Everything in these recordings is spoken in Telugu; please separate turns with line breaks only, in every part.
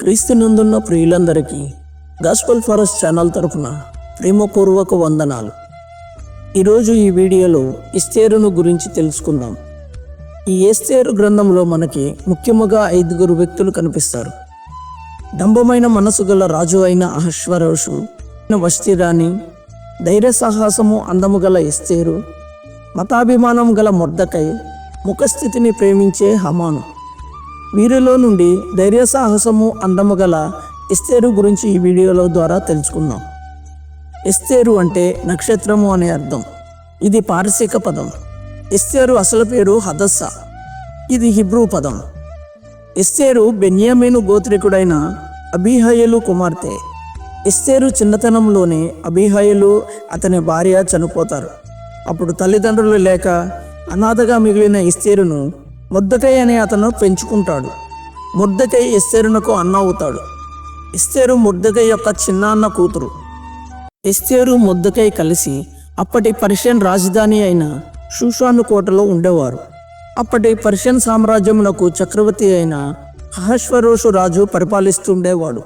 క్రీస్తునందున్న ప్రియులందరికీ గాస్పల్ ఫారెస్ట్ ఛానల్ తరపున ప్రేమపూర్వక వందనాలు. ఈరోజు ఈ వీడియోలో ఎస్తేరును గురించి తెలుసుకుందాం. ఈ ఎస్తేరు గ్రంథంలో మనకి ముఖ్యముగా 5 వ్యక్తులు కనిపిస్తారు. డంబమైన మనసు గల రాజు అయిన అహష్వరోషు, వష్టి రాణి, ధైర్య సాహసము అందము గల ఎస్తేరు, మతాభిమానం గల మొర్దెకై, ముఖస్థితిని ప్రేమించే హమాను. వీరిలో నుండి ధైర్య సాహసము అందము గల ఎస్తేరు గురించి ఈ వీడియోలో ద్వారా తెలుసుకుందాం. ఎస్తేరు అంటే నక్షత్రము అనే అర్థం. ఇది పారసీక పదం. ఎస్తేరు అసలు పేరు హదస్సా. ఇది హిబ్రూ పదం. ఎస్తేరు బెన్యామీను గోత్రికుడైన అబీహయలు కుమార్తె. ఎస్తేరు చిన్నతనంలోనే అబీహయలు అతని భార్య చనిపోతారు. అప్పుడు తల్లిదండ్రులు లేక అనాథగా మిగిలిన ఎస్తేరును మొర్దెకై అనే అతను పెంచుకుంటాడు. మొర్దెకై ఎస్తేరునకు అన్న అవుతాడు. ఎస్తేరు మొర్దెకై యొక్క చిన్న అన్న కూతురు. ఎస్తేరు మొర్దెకై కలిసి అప్పటి పర్షియన్ రాజధాని అయిన షూషాను కోటలో ఉండేవారు. అప్పటి పర్షియన్ సామ్రాజ్యమునకు చక్రవర్తి అయిన అహష్వరోషు రాజు పరిపాలిస్తుండేవాడు.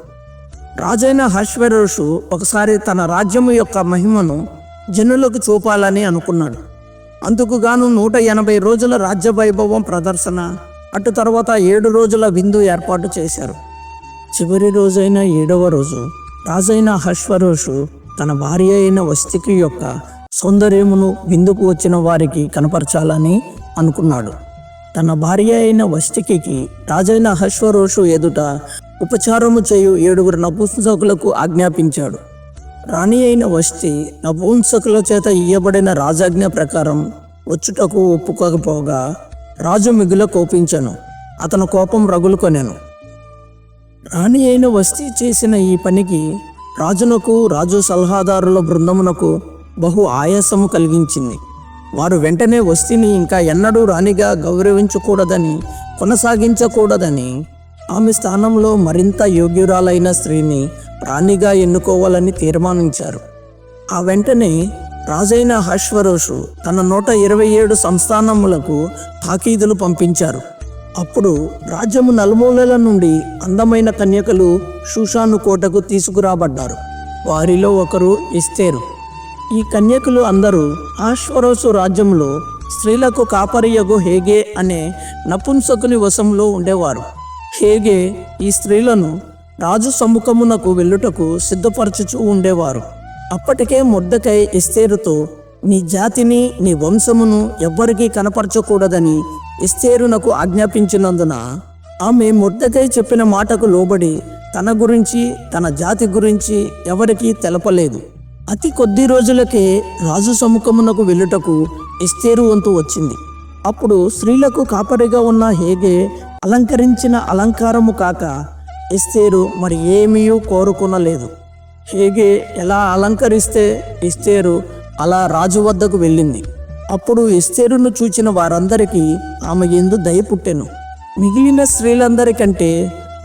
రాజైన అహష్వరోషు ఒకసారి తన రాజ్యము యొక్క మహిమను జనులకు చూపాలని అనుకున్నాడు. అందుకుగాను 180 రోజుల రాజ్య వైభవం ప్రదర్శన, అటు తర్వాత 7 రోజుల విందు ఏర్పాటు చేశారు. చివరి రోజైన 7వ రోజు రాజైన అహష్వరోషు తన భార్య అయిన వష్టి యొక్క సౌందర్యమును విందుకు వచ్చిన వారికి కనపరచాలని అనుకున్నాడు. తన భార్య అయిన వష్టికి రాజైన అహష్వరోషు ఎదుట ఉపచారము చేయు 7 నపుంసకులకు ఆజ్ఞాపించాడు. రాణి అయిన వష్టి నపుంసకుల చేత ఇయ్యబడిన రాజాజ్ఞ ప్రకారం వచ్చుటకు ఒప్పుకోకపోగా రాజు మిగుల కోపించెను. అతను కోపం రగులుకొనెను. రాణి అయిన వష్టి చేసిన ఈ పనికి రాజునకు రాజు సలహాదారుల బృందమునకు బహు ఆయాసము కలిగించింది. వారు వెంటనే వష్టిని ఇంకా ఎన్నడూ రాణిగా గౌరవించకూడదని, కొనసాగించకూడదని, ఆమె స్థానంలో మరింత యోగ్యురాలైన స్త్రీని రాణిగా ఎన్నుకోవాలని తీర్మానించారు. ఆ వెంటనే రాజైన అహష్వరోషు తన 127 సంస్థానములకు తాకీదులు పంపించారు. అప్పుడు రాజ్యము నలుమూలల నుండి అందమైన కన్యకలు షూషాను కోటకు తీసుకురాబడ్డారు. వారిలో ఒకరు ఎస్తేరు. ఈ కన్యకులు అందరూ అహష్వరోషు రాజ్యంలో స్త్రీలకు కాపరియగు హేగే అనే నపుంసకుని వశంలో ఉండేవారు. హేగే ఈ స్త్రీలను రాజు సమ్ముఖమునకు వెళ్ళుటకు సిద్ధపరచుచూ ఉండేవారు. అప్పటికే మొర్దెకై ఎస్తేరుతో, నీ జాతిని, నీ వంశమును ఎవ్వరికీ కనపరచకూడదని ఎస్తేరునకు ఆజ్ఞాపించినందున ఆమె మొర్దెకై చెప్పిన మాటకు లోబడి తన గురించి, తన జాతి గురించి ఎవరికీ తెలపలేదు. అతి కొద్ది రోజులకే రాజు సమ్ముఖమునకు వెళ్ళుటకు ఎస్తేరు వంతు వచ్చింది. అప్పుడు స్త్రీలకు కాపరిగా ఉన్న హేగే అలంకరించిన అలంకారము కాక ఎస్తేరు మరి ఏమీ కోరుకునలేదు. హేగే ఎలా అలంకరిస్తే ఎస్తేరు అలా రాజు వద్దకు వెళ్ళింది. అప్పుడు ఎస్తేరును చూచిన వారందరికీ ఆమె యందు దయ పుట్టెను. మిగిలిన స్త్రీలందరికంటే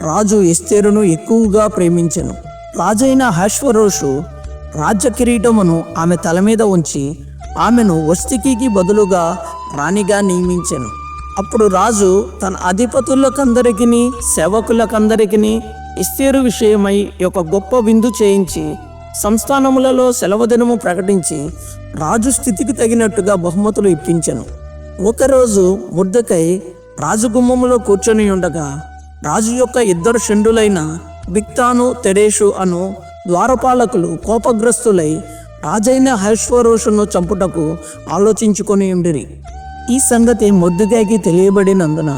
రాజు ఎస్తేరును ఎక్కువగా ప్రేమించెను. రాజైన అహష్వరోషు రాజ్య కిరీటమును ఆమె తల మీద ఉంచి ఆమెను వష్టికి బదులుగా రాణిగా నియమించెను. అప్పుడు రాజు తన అధిపతులకందరికీ, సేవకులకందరికీ ఎస్తేరు విషయమై ఒక గొప్ప విందు చేయించి సంస్థానములలో సెలవు దినము ప్రకటించి రాజు స్థితికి తగినట్టుగా బహుమతులు ఇప్పించెను. ఒకరోజు మొర్దెకై రాజగుమ్మములో కూర్చొని ఉండగా రాజు యొక్క 2 షండులైన బిక్తాను, తెరేషు అను ద్వారపాలకులు కోపగ్రస్తులై రాజైన అహష్వరోషును చంపుటకు ఆలోచించుకొని ఉండిరి. ఈ సంగతి మొర్దెకైకి తెలియబడినందున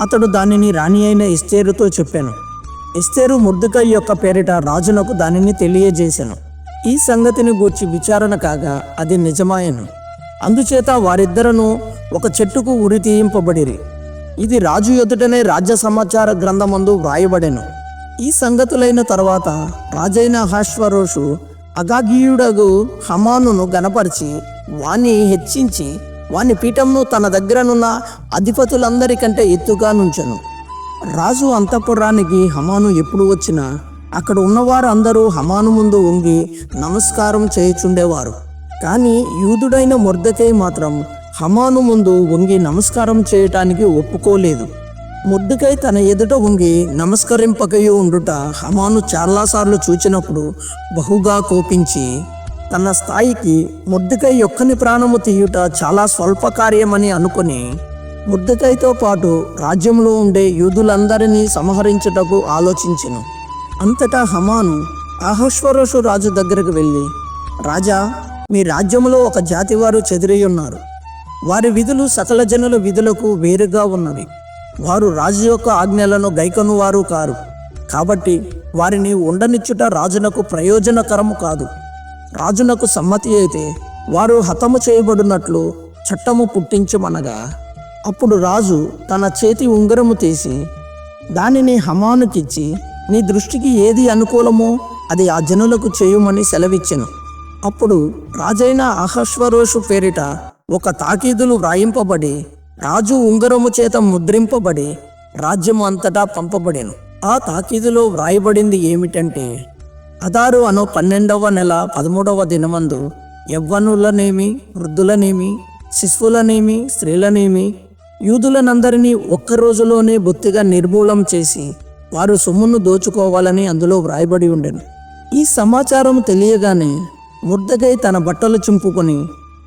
అతడు దానిని రాణి అయిన ఎస్తేరుతో చెప్పాను. ఎస్తేరు మొర్దెకై యొక్క పేరిట రాజునకు దానిని తెలియజేశాను. ఈ సంగతిని గూర్చి విచారణ కాగా అది నిజమాయను. అందుచేత వారిద్దరూ ఒక చెట్టుకు ఉరి తీయింపబడిరి. ఇది రాజు ఎదుటనే రాజ్య సమాచార గ్రంథమందు వ్రాయబడెను. ఈ సంగతులైన తర్వాత రాజైన అహష్వరోషు అగాగీయుడగు హమానును గనపరిచి వాణ్ణి హెచ్చించి వాని పీఠంను తన దగ్గరనున్న అధిపతులందరికంటే ఎత్తుగా నుంచెను. రాజు అంతఃపురానికి హమాను ఎప్పుడు వచ్చినా అక్కడ ఉన్నవారు అందరూ హమాను ముందు వంగి నమస్కారం చేయుచుండేవారు. కానీ యూదుడైన మొర్దెకై మాత్రం హమాను ముందు వంగి నమస్కారం చేయటానికి ఒప్పుకోలేదు. మొర్దెకై తన ఎదుట వంగి నమస్కరింపకయు ఉండుట హమాను చాలాసార్లు చూచినప్పుడు బహుగా కోపించి తన స్థాయికి మొర్దెకై యొక్కని ప్రాణము తీయుట చాలా స్వల్ప కార్యమని అనుకుని మొర్దెకైతో పాటు రాజ్యంలో ఉండే యూదులందరినీ సంహరించుటకు ఆలోచించెను. అంతటా హమాను అహష్వేరోషు రాజు దగ్గరకు వెళ్ళి, రాజా, మీ రాజ్యంలో ఒక జాతి వారు చెదిరి ఉన్నారు. వారి విధులు సకల జనుల విధులకు వేరుగా ఉన్నవి. వారు రాజు యొక్క ఆజ్ఞలను గైకొను వారు కారు. కాబట్టి వారిని ఉండనిచ్చుట రాజునకు ప్రయోజనకరము కాదు. రాజునకు సమ్మతి అయితే వారు హతము చేయబడినట్లు చట్టము పుట్టించమనగా, అప్పుడు రాజు తన చేతి ఉంగరము తీసి దానిని హమానుకిచ్చి, నీ దృష్టికి ఏది అనుకూలమో అది ఆ జనులకు చేయుమని సెలవిచ్చెను. అప్పుడు రాజైన అహష్వేరోషు పేరిట ఒక తాకీదులు వ్రాయింపబడి రాజు ఉంగరము చేత ముద్రింపబడి రాజ్యము అంతటా పంపబడెను. ఆ తాకీదులో వ్రాయబడింది ఏమిటంటే, అదారు అను 12వ నెల 13వ దినమందు యవ్వనులనేమి, వృద్ధులనేమి, శిశువులనేమి, స్త్రీలనేమి, యూదులనందరినీ ఒక్క రోజులోనే బొత్తిగా నిర్మూలం చేసి వారు సొమ్మును దోచుకోవాలని అందులో వ్రాయబడి ఉండెను. ఈ సమాచారం తెలియగానే మొర్దెకై తన బట్టలు చింపుకొని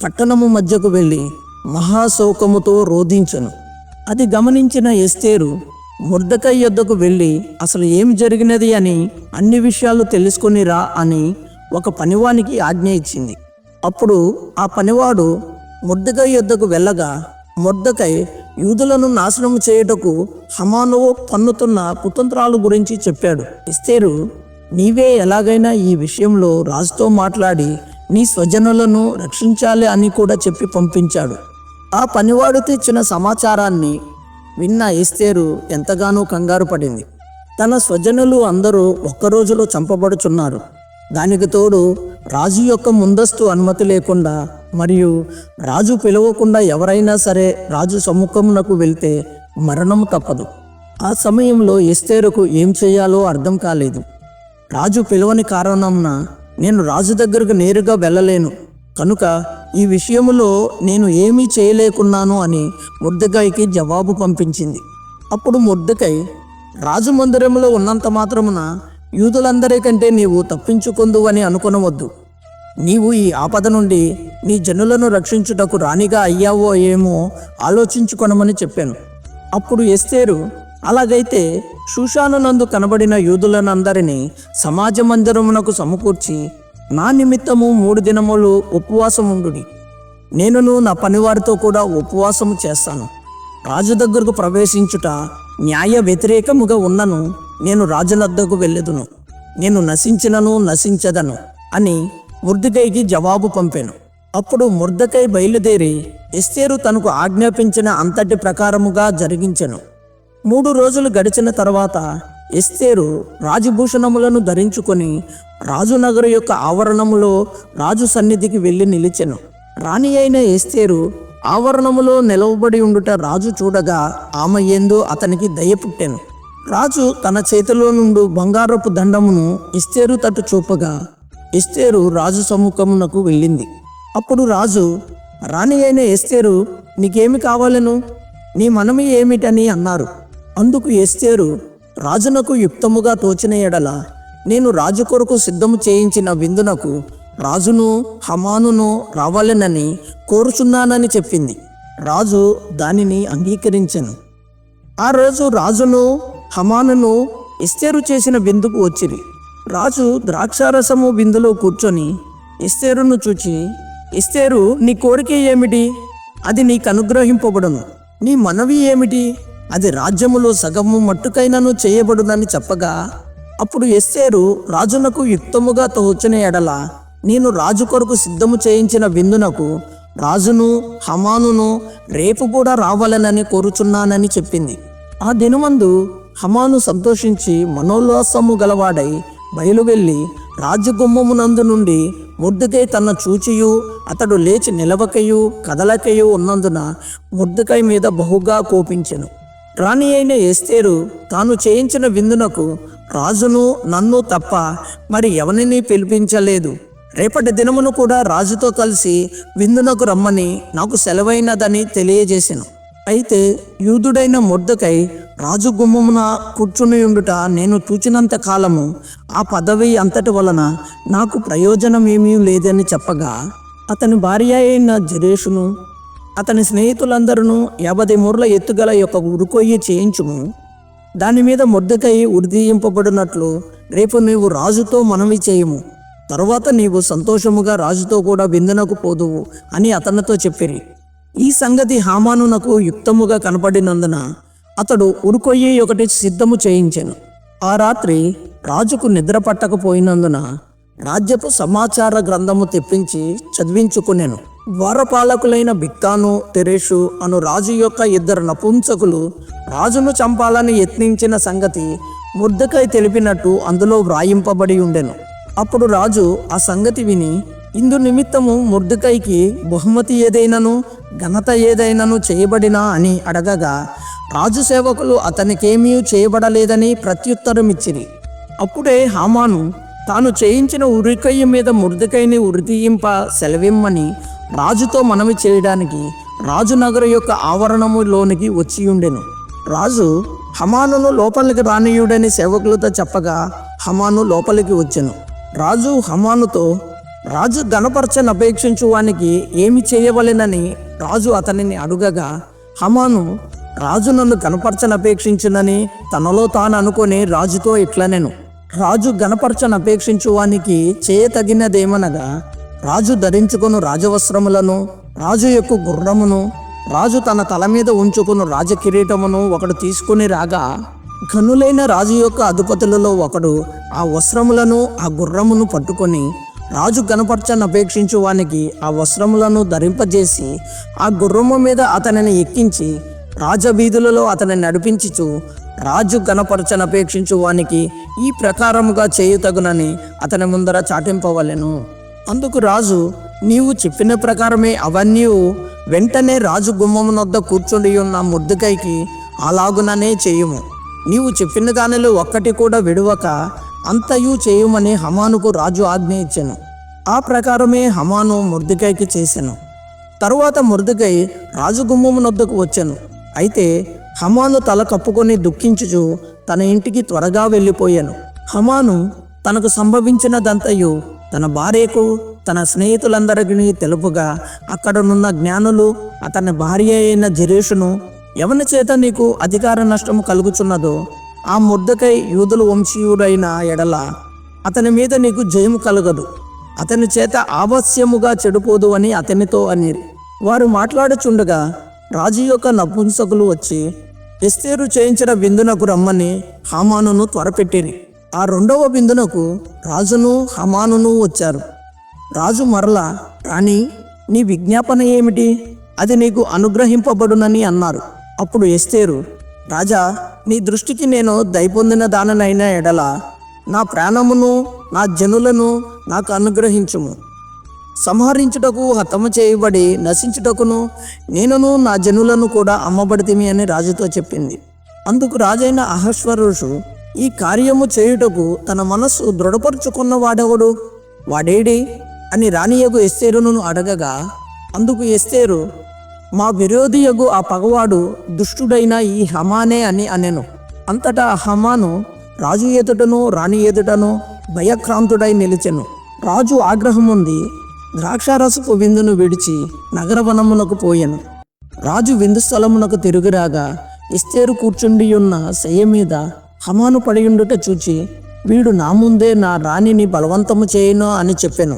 పట్టణము మధ్యకు వెళ్ళి మహాశోకముతో రోధించెను. అది గమనించిన ఎస్తేరు మొర్దెకై యొద్దకు వెళ్ళి అసలు ఏం జరిగినది అని అన్ని విషయాలు తెలుసుకొని రా అని ఒక పనివానికి ఆజ్ఞ ఇచ్చింది. అప్పుడు ఆ పనివాడు మొర్దెకై యొద్దకు వెళ్ళగా మొర్దెకై యూదులను నాశనము చేయుటకు హమాను పన్నుతున్న కుతంత్రాల గురించి చెప్పాడు. ఎస్తేరు, నీవే ఎలాగైనా ఈ విషయంలో రాజుతో మాట్లాడి నీ స్వజనులను రక్షించాలి అని కూడా చెప్పి పంపించాడు. ఆ పనివాడు తెచ్చిన సమాచారాన్ని విన్న ఎస్తేరు ఎంతగానో కంగారు పడింది. తన స్వజనులు అందరూ ఒక్క రోజులో చంపబడుచున్నారు. దానికి తోడు రాజు యొక్క ముందస్తు అనుమతి లేకుండా మరియు రాజు పిలవకుండా ఎవరైనా సరే రాజు సమ్ముఖమునకు వెళ్తే మరణం తప్పదు. ఆ సమయంలో ఎస్తేరుకు ఏం చేయాలో అర్థం కాలేదు. రాజు పిలవని కారణంన నేను రాజు దగ్గరకు నేరుగా వెళ్ళలేను కనుక ఈ విషయంలో నేను ఏమీ చేయలేకున్నాను అని మొర్దెకైకి జవాబు పంపించింది. అప్పుడు మొర్దెకై, రాజు మందిరంలో ఉన్నంత మాత్రమున యూదులందరికంటే నీవు తప్పించుకొందువని అనుకొనవద్దు. నీవు ఈ ఆపద నుండి నీ జనులను రక్షించుటకు రాణిగా అయ్యావో ఏమో ఆలోచించుకొనమని చెప్పాను. అప్పుడు ఎస్తేరు, అలాగైతే షూషానునందు కనబడిన యూదులనందరినీ సమాజ మందిరమునకు సమకూర్చి నా నిమిత్తము 3 దినములు ఉపవాసముండుడి. నేనును నా పనివారితో కూడా ఉపవాసము చేస్తాను. రాజు దగ్గరకు ప్రవేశించుట న్యాయ వ్యతిరేకముగా ఉన్నను నేను రాజునద్దకు వెళ్ళెదును. నేను నశించినను నశించదను అని మొర్దెకైకి జవాబు పంపాను. అప్పుడు మొర్దెకై బయలుదేరి ఎస్తేరు తనకు ఆజ్ఞాపించిన అంతటి ప్రకారముగా జరిగించెను. 3 రోజులు గడిచిన తర్వాత ఎస్తేరు రాజభూషణములను ధరించుకొని రాజునగరు యొక్క ఆవరణములో రాజు సన్నిధికి వెళ్ళి నిలిచెను. రాణి అయిన ఎస్తేరు ఆవరణములో నిలవబడి ఉండుట రాజు చూడగా ఆమె యందు అతనికి దయ పుట్టెను. రాజు తన చేతిలో నుండి బంగారపు దండమును ఎస్తేరు తట్టు చూపగా ఎస్తేరు రాజు సముఖమునకు వెళ్ళింది. అప్పుడు రాజు, రాణి అయిన ఎస్తేరు, నీకేమి కావాలను? నీ మనవి ఏమిటని అన్నారు. అందుకు ఎస్తేరు, రాజునకు యుక్తముగా తోచిన ఎడల నేను రాజు కొరకు సిద్ధము చేయించిన విందునకు రాజును హమానును రావాలనని కోరుచున్నానని చెప్పింది. రాజు దానిని అంగీకరించెను. ఆ రోజు రాజును హమానును ఎస్తేరు చేసిన విందుకు వచ్చిరి. రాజు ద్రాక్షారసము విందులో కూర్చొని ఎస్తేరును చూచి, ఎస్తేరు, నీ కోరిక ఏమిటి? అది నీకు అనుగ్రహింపబడును. నీ మనవి ఏమిటి? అది రాజ్యములో సగము మట్టుకైనను చేయబడునని చెప్పగా, అప్పుడు ఎస్తేరు రాజునకు యుక్తముగా తోచిన ఎడల నేను రాజు కొరకు సిద్ధము చేయించిన విందునకు రాజును హమానును రేపు కూడా రావాలనని కోరుచున్నానని చెప్పింది. ఆ దినమందు హమాను సంతోషించి మనోల్లాసము గలవాడై బయలువెళ్ళి రాజగుమ్మమునందు నుండి మొర్దెకై తన చూచియు అతడు లేచి నిలవకయు కదలకయు ఉన్నందున మొర్దెకై మీద బహుగా కోపించెను. రాణి అయిన ఎస్తేరు తాను చేయించిన విందునకు రాజును నన్ను తప్ప మరి ఎవరిని పిలిపించలేదు. రేపటి దినమును కూడా రాజుతో కలిసి విందునకు రమ్మని నాకు సెలవైనదని తెలియజేసెను. అయితే యూదుడైన మొర్దెకై రాజు గుమ్మమున కూర్చుని ఉండుట నేను చూచినంత కాలము ఆ పదవి అంతటి వలన నాకు ప్రయోజనమేమీ లేదని చెప్పగా, అతని భార్య అయిన జెరెషును అతని స్నేహితులందరూ 50 మూరల ఎత్తుగల యొక్క ఉరుకొయ్యి చేయించుము, దాని మీద మొర్దెకై ఉరిదీయింపబడినట్లు రేపు నీవు రాజుతో మనవి చేయుము, తరువాత నీవు సంతోషముగా రాజుతో కూడా విందునకు పోదువు అని అతనితో చెప్పిరి. ఈ సంగతి హామానునకు యుక్తముగా కనపడినందున అతడు ఉరుకొయ్యి ఒకటి సిద్ధము చేయించెను. ఆ రాత్రి రాజుకు నిద్ర పట్టకపోయినందున రాజ్యపు సమాచార గ్రంథము తెప్పించి చదివించుకునెను. ద్వారపాలకులైన బిక్తాను తెరేషు అను రాజు యొక్క 2 నపుంసకులు రాజును చంపాలని యత్నించిన సంగతి మొర్దెకై తెలిపినట్టు అందులో వ్రాయింపబడి ఉండెను. అప్పుడు రాజు ఆ సంగతి విని, ఇందు నిమిత్తము మొర్దెకైకి బహుమతి ఏదైనాను ఘనత ఏదైనాను చేయబడినా అని అడగగా, రాజు సేవకులు అతనికేమీ చేయబడలేదని ప్రత్యుత్తరమిచ్చిరి. అప్పుడే హామాను తాను చేయించిన ఉరికొయ్య మీద మొర్దెకైని ఉరితీయింప సెలవిమ్మని రాజుతో మనవి చేయడానికి రాజునగర యొక్క ఆవరణములోనికి వచ్చి ఉండెను. రాజు హమానును లోపలికి రానియుడని సేవకులతో చెప్పగా హమాను లోపలికి వచ్చెను. రాజు హమానుతో, రాజు గణపరచనపేక్షించు వానికి ఏమి చేయవలెనని రాజు అతనిని అడుగగా, హమాను రాజు నన్ను గణపరచనపేక్షించునని తనలో తాను అనుకొని రాజుతో ఇట్లనెను, రాజు గణపరచనపేక్షించు వానికి చేయతగినదేమనగా, రాజు ధరించుకొను రాజవస్త్రములను, రాజు యొక్క గుర్రమును, రాజు తన తల మీద ఉంచుకుని రాజకిరీటమును ఒకడు తీసుకుని రాగా, ఘనులైన రాజు యొక్క అధిపతులలో ఒకడు ఆ వస్త్రములను ఆ గుర్రమును పట్టుకొని రాజు గణపరచనపేక్షించు వానికి ఆ వస్త్రములను ధరింపజేసి ఆ గుర్రము మీద అతనిని ఎక్కించి రాజవీధులలో అతని నడిపించుచు, రాజు గణపరచనపేక్షించు వానికి ఈ ప్రకారముగా చేయుతగునని అతని ముందర చాటింపవలెను. అందుకు రాజు, నీవు చెప్పిన ప్రకారమే అవన్నీ వెంటనే రాజు గుమ్మమునొద్ద కూర్చుండి ఉన్న మొర్దెకైకి అలాగుననే చేయుము. నీవు చెప్పిన దానిలో ఒక్కటి కూడా విడువక అంతయు చేయుమని హమానుకు రాజు ఆజ్ఞ ఇచ్చెను. ఆ ప్రకారమే హమాను మొర్దెకైకి చేసెను. తరువాత మొర్దెకై రాజు గుమ్మమునొద్దకు వచ్చెను. అయితే హమాను తల కప్పుకొని దుఃఖించుచు తన ఇంటికి త్వరగా వెళ్ళిపోయాను. హమాను తనకు సంభవించినదంతయు తన భార్యకు తన స్నేహితులందరికీ తెలుపుగా, అక్కడనున్న జ్ఞానులు అతని భార్య అయిన జెరెషును, ఎవని చేత నీకు అధికార నష్టము కలుగుచున్నదో ఆ మొర్దెకై యూదుల వంశీయుడైన ఎడల అతని మీద నీకు జయము కలగదు, అతని చేత ఆవశ్యముగా చెడిపోదు అని అతనితో అనిరి. వారు మాట్లాడుచుండగా రాజు యొక్క నపుంసకులు వచ్చి ఎస్తేరు చేయించిన విందునకు రమ్మని హామానును త్వరపెట్టిరి. ఆ 2వ విందునకు రాజును హమానును వచ్చారు. రాజు మరలా, రాణి, నీ విజ్ఞాపన ఏమిటి? అది నీకు అనుగ్రహింపబడునని అన్నారు. అప్పుడు ఎస్తేరు, రాజా, నీ దృష్టికి నేను దయపొందిన దాననైన ఎడల నా ప్రాణమును నా జనులను నాకు అనుగ్రహించుము. సంహరించుటకు హతము చేయబడి నశించుటకును నేనును నా జనులను కూడా అమ్మబడితిమి అని రాజుతో చెప్పింది. అందుకు రాజైన అహష్వేరోషు ఈ కార్యము చేయుటకు తన మనస్సు దృఢపరుచుకున్న వాడెవడు, వాడేడి అని రాణియగు ఎస్తేరును అడగగా, అందుకు ఎస్తేరు, మా విరోధియగు ఆ పగవాడు దుష్టుడైన ఈ హమానే అని అనెను. అంతటా హమాను రాజు ఎదుటను రాణి ఎదుటను భయక్రాంతుడై నిలిచెను. రాజు ఆగ్రహముంది ద్రాక్షారసపు విందును విడిచి నగరవనమునకు పోయెను. రాజు విందు స్థలమునకు తిరుగురాగా ఎస్తేరు కూర్చుండి ఉన్న శయ్య మీద హమాను పడియుండుట చూచి, వీడు నా ముందే నా రాణిని బలవంతము చేయను అని చెప్పెను.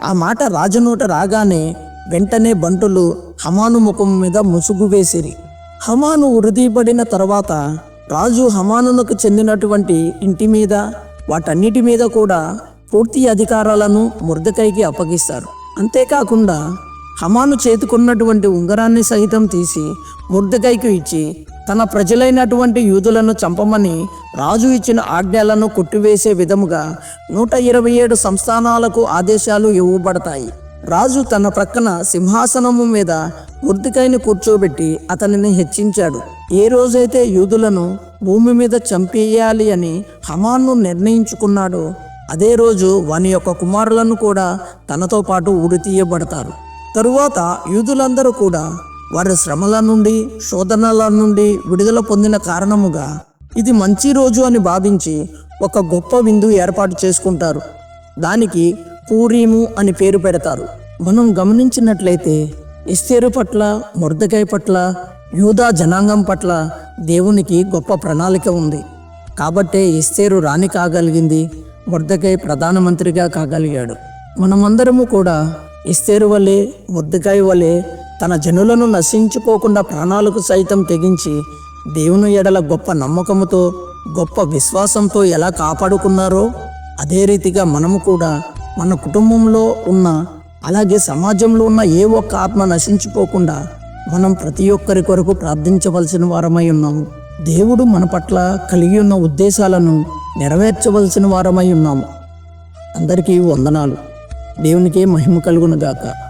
ఆ మాట రాజనోట రాగానే వెంటనే బంటులు హమాను ముఖం మీద ముసుగు వేసిరి. హమాను ఉరిదీయబడిన తర్వాత రాజు హమానునకు చెందినటువంటి ఇంటి మీద వాటన్నిటి మీద కూడా పూర్తి అధికారాలను మొర్దెకైకి అప్పగిస్తారు. అంతేకాకుండా హమాను చేతుకున్నటువంటి ఉంగరాన్ని సహితం తీసి మొర్దెకైకి ఇచ్చి తన ప్రజలైనటువంటి యూదులను చంపమని రాజు ఇచ్చిన ఆజ్ఞలను కొట్టివేసే విధముగా 127 సంస్థానాలకు ఆదేశాలు ఇవ్వబడతాయి. రాజు తన ప్రక్కన సింహాసనము మీద మొర్దెకైని కూర్చోబెట్టి అతనిని హెచ్చించాడు. ఏ రోజైతే యూదులను భూమి మీద చంపేయాలి అని హమాను నిర్ణయించుకున్నాడో అదే రోజు వాని యొక్క కుమారులను కూడా తనతో పాటు ఉరితీయబడతారు. తరువాత యూదులందరూ కూడా వారి శ్రమల నుండి శోధనల నుండి విడుదల పొందిన కారణముగా ఇది మంచి రోజు అని భావించి ఒక గొప్ప విందు ఏర్పాటు చేసుకుంటారు. దానికి పూరీము అని పేరు పెడతారు. మనం గమనించినట్లయితే ఎస్తేరు పట్ల, మొర్దెకై పట్ల, యూదా జనాంగం పట్ల దేవునికి గొప్ప ప్రణాళిక ఉంది. కాబట్టే ఎస్తేరు రాణి కాగలిగింది, మొర్దెకై ప్రధానమంత్రిగా కాగలిగాడు. మనమందరము కూడా ఎస్తేరు వలె, మొర్దెకై వలె తన జనులను నశించుకోకుండా ప్రాణాలకు సైతం తెగించి దేవుని ఎడల గొప్ప నమ్మకముతో, గొప్ప విశ్వాసంతో ఎలా కాపాడుకున్నారో అదే రీతిగా మనము కూడా మన కుటుంబంలో ఉన్న, అలాగే సమాజంలో ఉన్న ఏ ఒక్క ఆత్మ నశించిపోకుండా మనం ప్రతి ఒక్కరి కొరకు ప్రార్థించవలసిన వారమై ఉన్నాము. దేవుడు మన పట్ల కలిగి ఉన్న ఉద్దేశాలను నెరవేర్చవలసిన వారమై ఉన్నాము. అందరికీ వందనాలు. దేవునికే మహిమ కలుగును గాక.